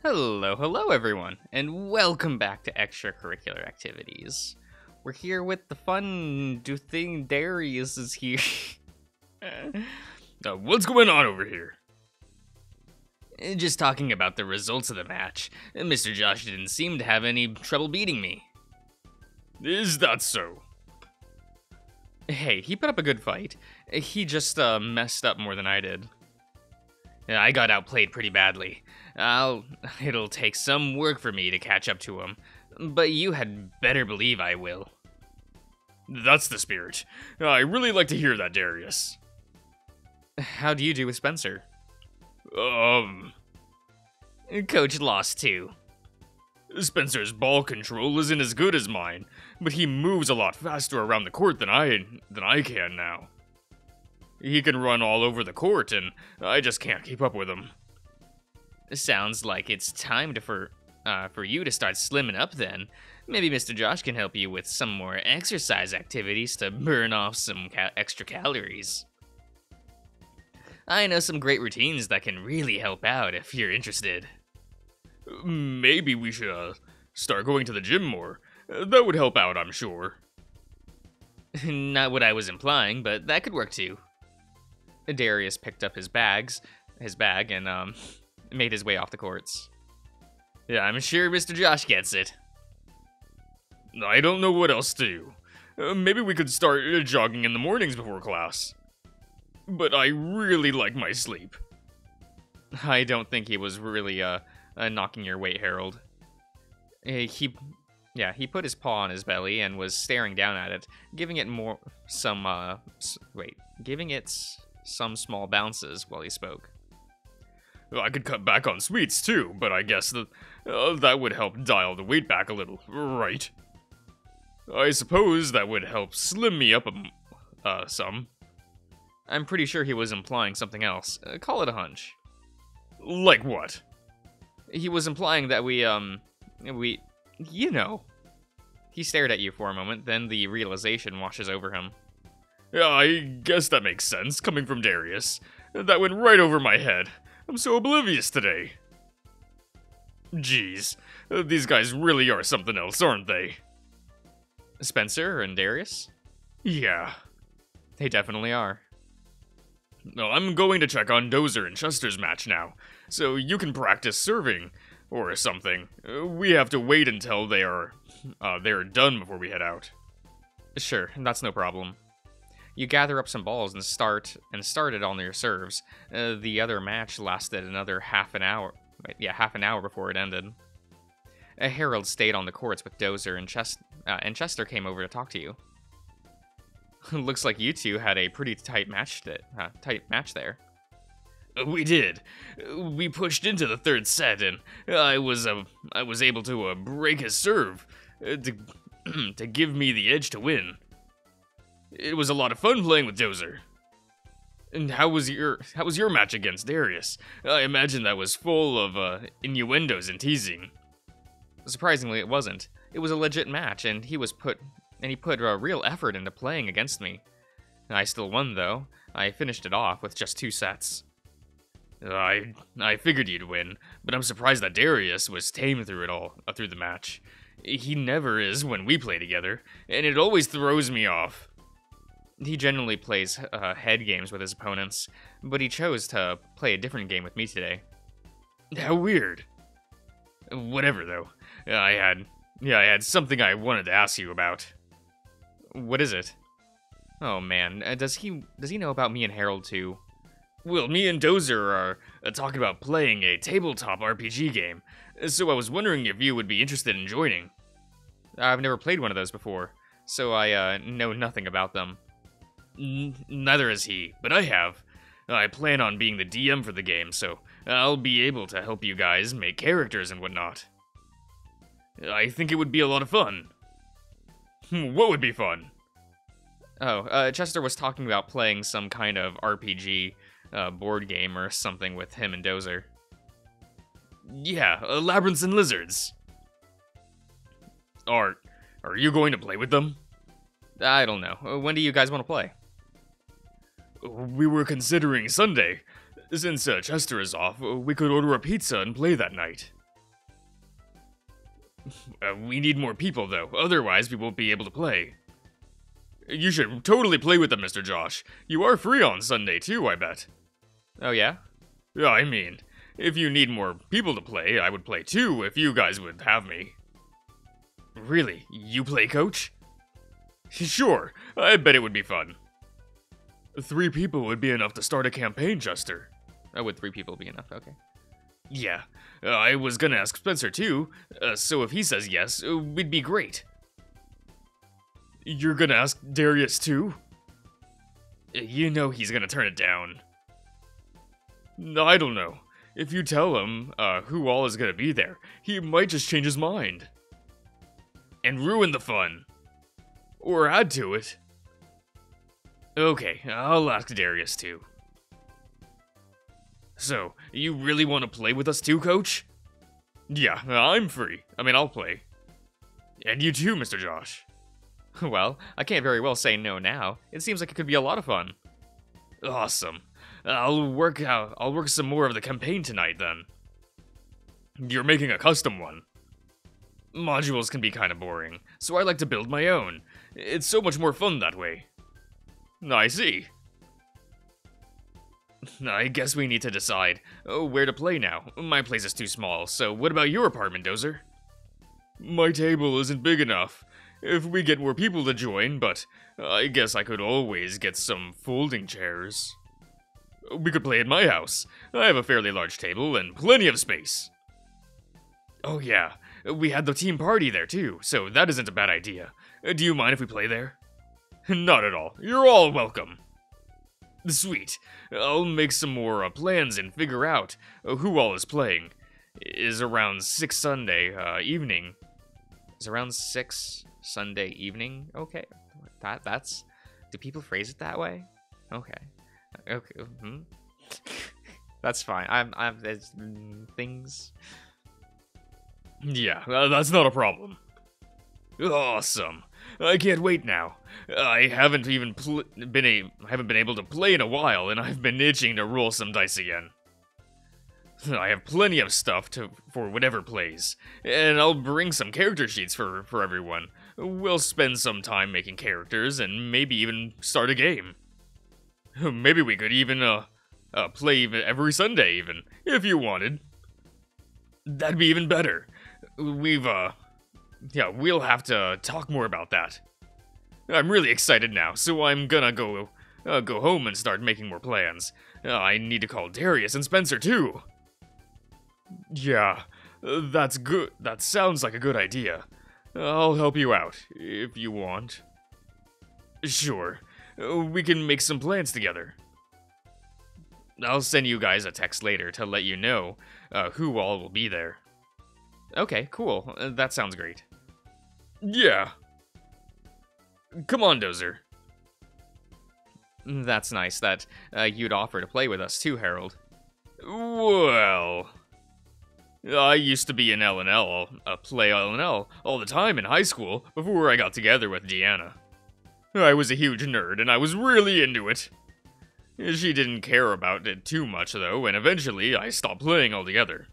Hello everyone, and welcome back to Extracurricular Activities. We're here with the fun thing. Darius is here. What's going on over here? Just talking about the results of the match. Mr. Josh didn't seem to have any trouble beating me. Is that so? Hey, he put up a good fight. He just messed up more than I did. I got outplayed pretty badly. It'll take some work for me to catch up to him, but you had better believe I will. That's the spirit. I really like to hear that, Darius. How do you do with Spencer? Coach lost too. Spencer's ball control isn't as good as mine, but he moves a lot faster around the court than I can now. He can run all over the court, and I just can't keep up with him. Sounds like it's time for you to start slimming up then. Maybe Mr. Josh can help you with some more exercise activities to burn off some extra calories. I know some great routines that can really help out if you're interested. Maybe we should start going to the gym more. That would help out, I'm sure. Not what I was implying, but that could work too. Darius picked up his bag, and made his way off the courts. Yeah, I'm sure Mr. Josh gets it. I don't know what else to do. Maybe we could start jogging in the mornings before class. But I really like my sleep. I don't think he was really knocking your weight, Harold. He put his paw on his belly and was staring down at it, giving it some small bounces while he spoke. I could cut back on sweets too, but I guess that would help dial the weight back a little, right? I suppose that would help slim me up some. I'm pretty sure he was implying something else. Call it a hunch. Like what? He was implying that you know. He stared at you for a moment, then the realization washes over him. Yeah, I guess that makes sense, coming from Darius. That went right over my head. I'm so oblivious today. Jeez, these guys really are something else, aren't they? Spencer and Darius? Yeah. They definitely are. No, I'm going to check on Dozer and Chester's match now, so you can practice serving, or something. We have to wait until they're done before we head out. Sure, that's no problem. You gather up some balls and started on your serves. The other match lasted another half an hour before it ended. Harold stayed on the courts with Dozer and Chester came over to talk to you. Looks like you two had a pretty tight match there. We did. We pushed into the third set, and I was able to break his serve to give me the edge to win. It was a lot of fun playing with Dozer. And how was your match against Darius? I imagine that was full of innuendos and teasing. Surprisingly, it wasn't. It was a legit match, and he put a real effort into playing against me. I still won, though. I finished it off with just 2 sets. I figured you'd win, but I'm surprised that Darius was tame through the match. He never is when we play together, and it always throws me off. He generally plays head games with his opponents, but he chose to play a different game with me today. How weird. Whatever, though. I had something I wanted to ask you about. What is it? Oh man, does he know about me and Harold too? Well, me and Dozer are talking about playing a tabletop RPG game, so I was wondering if you would be interested in joining. I've never played one of those before, so I know nothing about them. Neither has he, but I have. I plan on being the DM for the game, so I'll be able to help you guys make characters and whatnot. I think it would be a lot of fun. What would be fun? Chester was talking about playing some kind of RPG board game or something with him and Dozer. Yeah, Labyrinths and Lizards. Are you going to play with them? I don't know. When do you guys want to play? We were considering Sunday. Since Chester is off, we could order a pizza and play that night. We need more people, though. Otherwise, we won't be able to play. You should totally play with them, Mr. Josh. You are free on Sunday, too, I bet. Oh, yeah? Yeah, I mean, if you need more people to play, I would play too if you guys would have me. Really? You play coach? Sure, I bet it would be fun. 3 people would be enough to start a campaign, Chester. Oh, would 3 people be enough? Okay. Yeah, I was gonna ask Spencer too, so if he says yes, we'd be great. You're gonna ask Darius too? You know he's gonna turn it down. I don't know. If you tell him who all is gonna be there, he might just change his mind. And ruin the fun. Or add to it. Okay, I'll ask Darius too. So, you really want to play with us too, Coach? Yeah, I'm free. I mean, I'll play. And you too, Mr. Josh. Well, I can't very well say no now. It seems like it could be a lot of fun. Awesome. I'll work some more of the campaign tonight then. You're making a custom one. Modules can be kind of boring, so I like to build my own. It's so much more fun that way. I see. I guess we need to decide where to play now. My place is too small, so what about your apartment, Dozer? My table isn't big enough. If we get more people to join, but I guess I could always get some folding chairs. We could play at my house. I have a fairly large table and plenty of space. Oh yeah, we had the team party there too, so that isn't a bad idea. Do you mind if we play there? Not at all. You're all welcome. Sweet. I'll make some more plans and figure out who all is playing. Is around 6 Sunday evening. Is around 6 Sunday evening? Okay. That's... Do people phrase it that way? Okay. Okay. That's fine. There's things... Yeah, that's not a problem. Awesome. I can't wait now. I haven't been able to play in a while, and I've been itching to roll some dice again. I have plenty of stuff for whatever plays, and I'll bring some character sheets for everyone. We'll spend some time making characters, and maybe even start a game. Maybe we could even play every Sunday, even if you wanted. That'd be even better. We'll have to talk more about that. I'm really excited now, so I'm gonna go home and start making more plans. I need to call Darius and Spencer too. Yeah, that's good. That sounds like a good idea. I'll help you out, if you want. Sure, we can make some plans together. I'll send you guys a text later to let you know who all will be there. Okay, cool. That sounds great. Yeah. Come on, Dozer. That's nice that you'd offer to play with us too, Harold. Well, I used to be in L&L, play L&L all the time in high school before I got together with Deanna. I was a huge nerd and I was really into it. She didn't care about it too much though, and eventually I stopped playing altogether.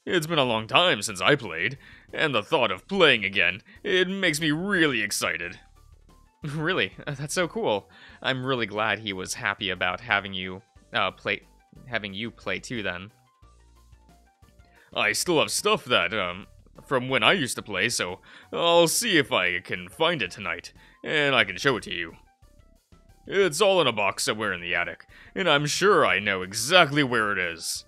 It's been a long time since I played, and the thought of playing again, it makes me really excited. Really? That's so cool. I'm really glad he was happy about having you play too then. I still have stuff that, from when I used to play, so I'll see if I can find it tonight, and I can show it to you. It's all in a box somewhere in the attic, and I'm sure I know exactly where it is.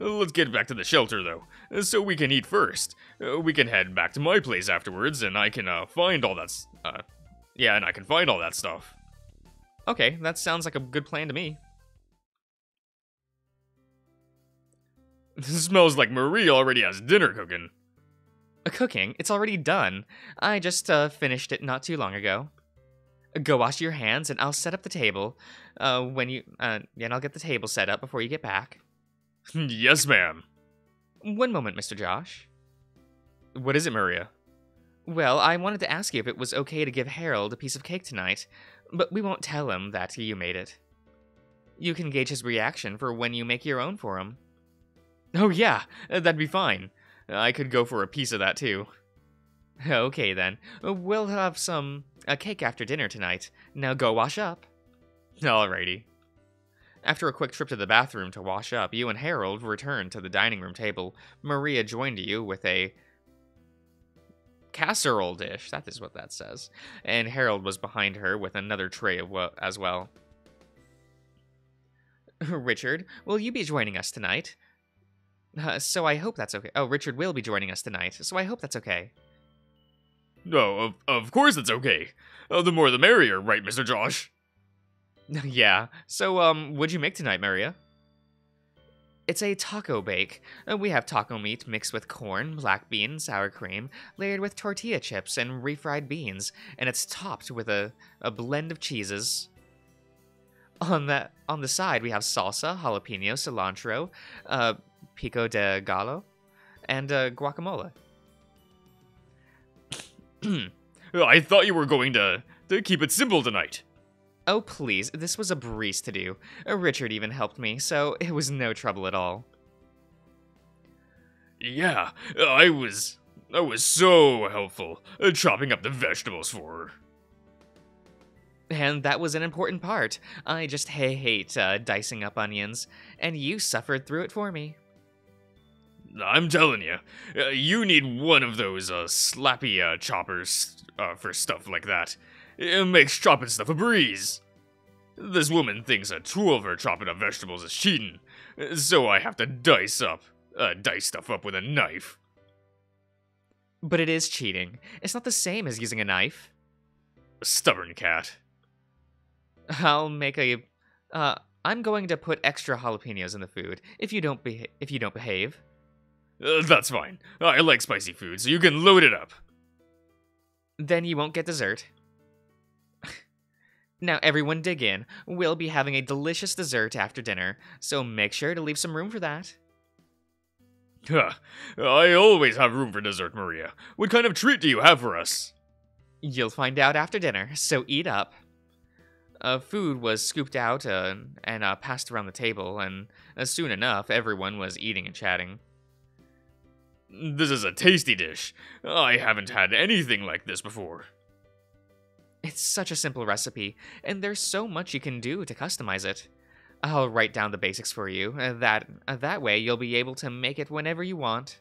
Let's get back to the shelter, though, so we can eat first. We can head back to my place afterwards, and I can find all that. And I can find all that stuff. Okay, that sounds like a good plan to me. This smells like Marie already has dinner cooking. Cooking? It's already done. I just finished it not too long ago. Go wash your hands, and I'll set up the table. And I'll get the table set up before you get back. Yes, ma'am. One moment, Mr. Josh. What is it, Maria? Well, I wanted to ask you if it was okay to give Harold a piece of cake tonight, but we won't tell him that you made it. You can gauge his reaction for when you make your own for him. Oh yeah, that'd be fine. I could go for a piece of that too. Okay then, we'll have a cake after dinner tonight. Now go wash up. Alrighty. After a quick trip to the bathroom to wash up, you and Harold returned to the dining room table. Maria joined you with a casserole dish, that is what that says, and Harold was behind her with another tray as well. Richard, will you be joining us tonight? So I hope that's okay. Oh, Richard will be joining us tonight, so I hope that's okay. No, of course it's okay. The more the merrier, right, Mr. Josh? Yeah, so, what'd you make tonight, Maria? It's a taco bake. We have taco meat mixed with corn, black beans, sour cream, layered with tortilla chips and refried beans, and it's topped with a blend of cheeses. On the side, we have salsa, jalapeno, cilantro, pico de gallo, and guacamole. I thought you were going to keep it simple tonight. Oh, please, this was a breeze to do. Richard even helped me, so it was no trouble at all. Yeah, I was so helpful, chopping up the vegetables for her. And that was an important part. I just hate dicing up onions, and you suffered through it for me. I'm telling you, you need one of those slappy choppers for stuff like that. It makes chopping stuff a breeze. This woman thinks a tool of her chopping up vegetables is cheating, so I have to dice stuff up with a knife. But it is cheating. It's not the same as using a knife. Stubborn cat. I'll make a. I'm going to put extra jalapenos in the food if you don't behave. That's fine. I like spicy food, so you can load it up. Then you won't get dessert. Now everyone dig in. We'll be having a delicious dessert after dinner, so make sure to leave some room for that. I always have room for dessert, Maria. What kind of treat do you have for us? You'll find out after dinner, so eat up. Food was scooped out and passed around the table, and soon enough, everyone was eating and chatting. This is a tasty dish. I haven't had anything like this before. It's such a simple recipe, and there's so much you can do to customize it. I'll write down the basics for you. That way you'll be able to make it whenever you want.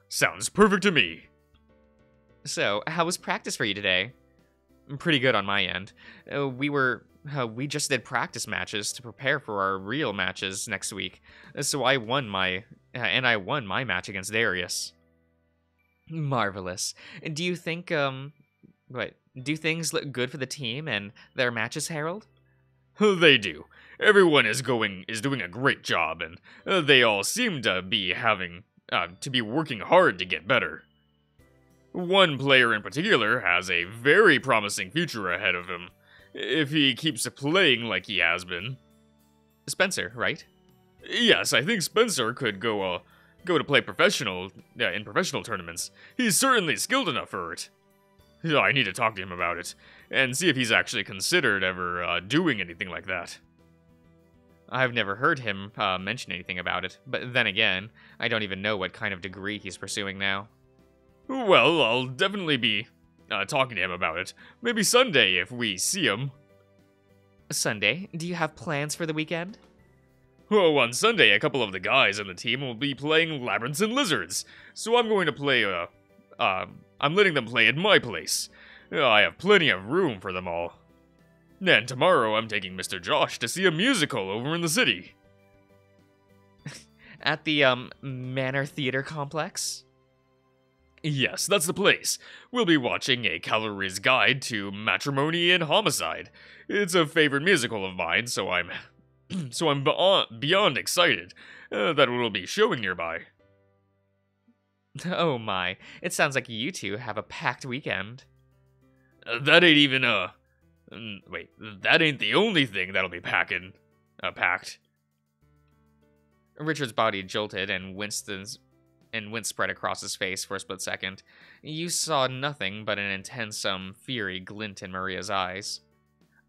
Sounds perfect to me. So, how was practice for you today? Pretty good on my end. We just did practice matches to prepare for our real matches next week. So I won my match against Darius. Marvelous. Do you think do things look good for the team and their matches, Harold? They do. Everyone is doing a great job, and they all seem to be working hard to get better. One player in particular has a very promising future ahead of him, if he keeps playing like he has been. Spencer, right? Yes, I think Spencer could go to play in professional tournaments. He's certainly skilled enough for it. I need to talk to him about it, and see if he's actually considered ever doing anything like that. I've never heard him mention anything about it, but then again, I don't even know what kind of degree he's pursuing now. Well, I'll definitely be talking to him about it. Maybe Sunday if we see him. Sunday? Do you have plans for the weekend? Oh, on Sunday, a couple of the guys on the team will be playing Labyrinths and Lizards, so I'm going to play, I'm letting them play at my place. I have plenty of room for them all. And tomorrow I'm taking Mr. Josh to see a musical over in the city. At the, Manor Theater Complex? Yes, that's the place. We'll be watching A Cavalry's Guide to Matrimony and Homicide. It's a favorite musical of mine, so I'm beyond excited that it will be showing nearby. Oh my, it sounds like you two have a packed weekend. That ain't even, wait, that ain't the only thing that'll be packed. Richard's body jolted and wind spread across his face for a split second. You saw nothing but an intense, fury glint in Maria's eyes.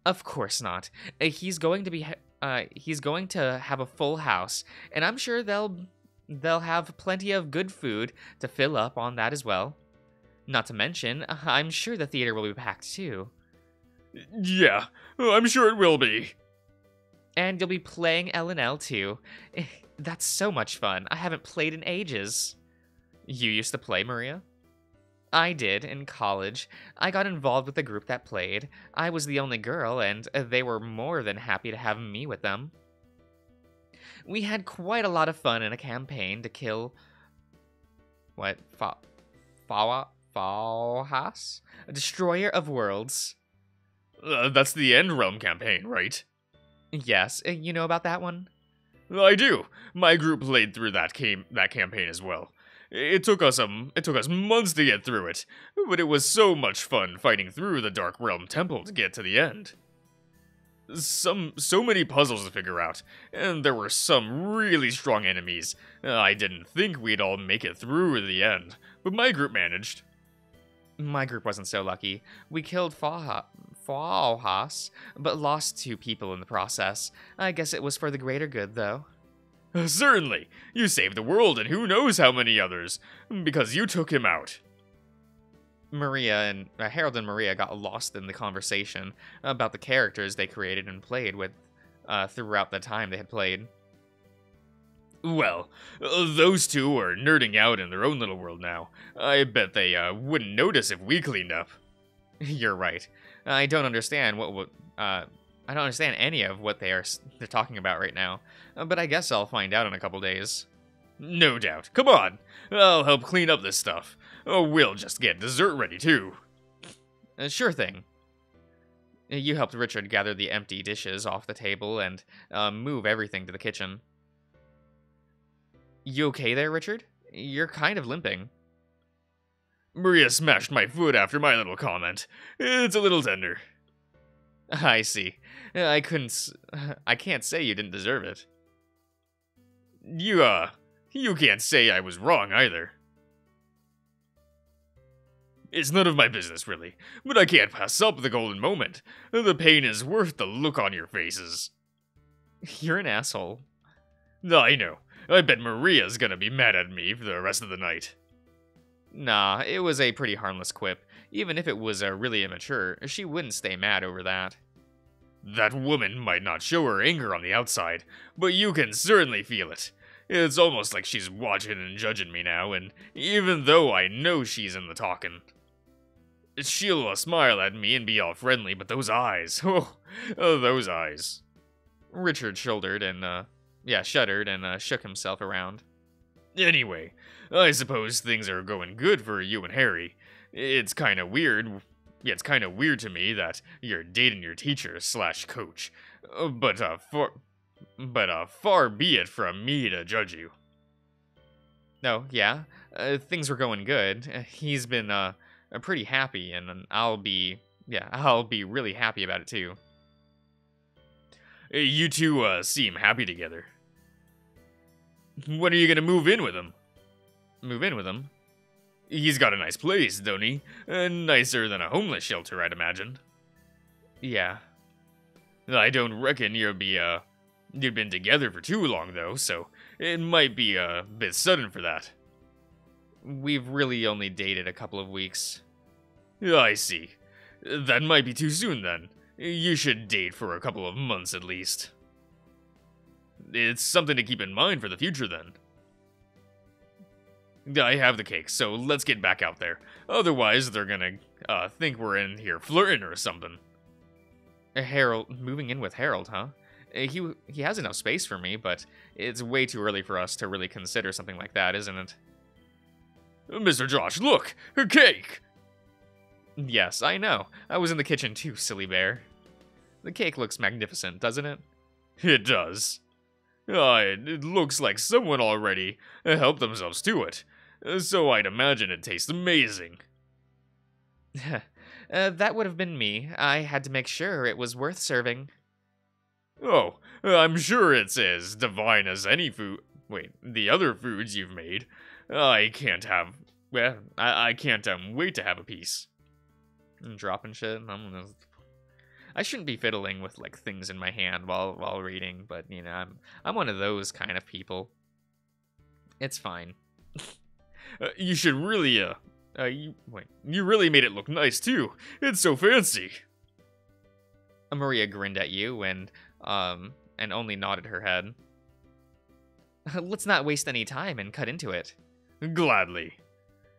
Of course not. He's going to have a full house, and I'm sure they'll They'll have plenty of good food to fill up on that as well. Not to mention, I'm sure the theater will be packed too. Yeah, I'm sure it will be. And you'll be playing L&L too. That's so much fun. I haven't played in ages. You used to play, Maria? I did, in college. I got involved with a group that played. I was the only girl, and they were more than happy to have me with them. We had quite a lot of fun in a campaign to kill... What? Falhas? A destroyer of worlds. That's the End Realm campaign, right? Yes, you know about that one? I do. My group played through that campaign as well. It took us months to get through it, but it was so much fun fighting through the Dark Realm Temple to get to the end. So many puzzles to figure out, and there were some really strong enemies. I didn't think we'd all make it through the end, but my group managed. My group wasn't so lucky. We killed Falhas, but lost 2 people in the process. I guess it was for the greater good, though. Certainly! You saved the world and who knows how many others, because you took him out. Harold and Maria got lost in the conversation about the characters they created and played with throughout the time they had played. Well, those two are nerding out in their own little world now. I bet they wouldn't notice if we cleaned up. You're right. I don't understand I don't understand any of what they're talking about right now, but I guess I'll find out in a couple days. No doubt. Come on, I'll help clean up this stuff. We'll just get dessert ready too. Sure thing. You helped Richard gather the empty dishes off the table and move everything to the kitchen. You okay there, Richard? You're kind of limping. Maria smashed my foot after my little comment. It's a little tender. I see. I can't say you didn't deserve it. You can't say I was wrong either. It's none of my business, really, but I can't pass up the golden moment. The pain is worth the look on your faces. You're an asshole. I know. I bet Maria's gonna be mad at me for the rest of the night. Nah, it was a pretty harmless quip. Even if it was really immature, she wouldn't stay mad over that. That woman might not show her anger on the outside, but you can certainly feel it. It's almost like she's watching and judging me now, and even though I know she's in the talking. She'll smile at me and be all friendly, but those eyes, those eyes. Richard shuddered and shook himself around. Anyway, I suppose things are going good for you and Harry. It's kind of weird. Yeah, it's kind of weird to me that you're dating your teacher/coach. But far be it from me to judge you. No, yeah, things were going good. He's been pretty happy, and I'll be really happy about it too. You two seem happy together. When are you gonna move in with him? Move in with him? He's got a nice place, don't he? Nicer than a homeless shelter, I'd imagine. Yeah. I don't reckon you'd been together for too long, though, so it might be a bit sudden for that. We've really only dated a couple of weeks. I see. That might be too soon, then. You should date for a couple of months at least. It's something to keep in mind for the future, then. I have the cake, so let's get back out there. Otherwise, they're gonna think we're in here flirting or something. Moving in with Harold, huh? He has enough space for me, but it's way too early for us to really consider something like that, isn't it? Mr. Josh, look! Her cake! Yes, I know. I was in the kitchen too, silly bear. The cake looks magnificent, doesn't it? It does. It looks like someone already helped themselves to it, so I'd imagine it tastes amazing. That would have been me. I had to make sure it was worth serving. Oh, I'm sure it's as divine as any food. Wait, the other foods you've made. I can't wait to have a piece. Dropping shit. I shouldn't be fiddling with like things in my hand while reading, but you know, I'm one of those kind of people. It's fine. You should really, you really made it look nice, too. It's so fancy. Maria grinned at you and only nodded her head. Let's not waste any time and cut into it. Gladly.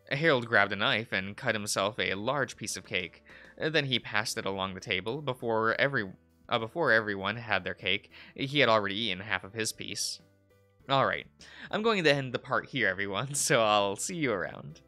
Harold grabbed a knife and cut himself a large piece of cake. Then he passed it along the table. Before everyone had their cake, he had already eaten half of his piece. Alright, I'm going to end the part here, everyone, so I'll see you around.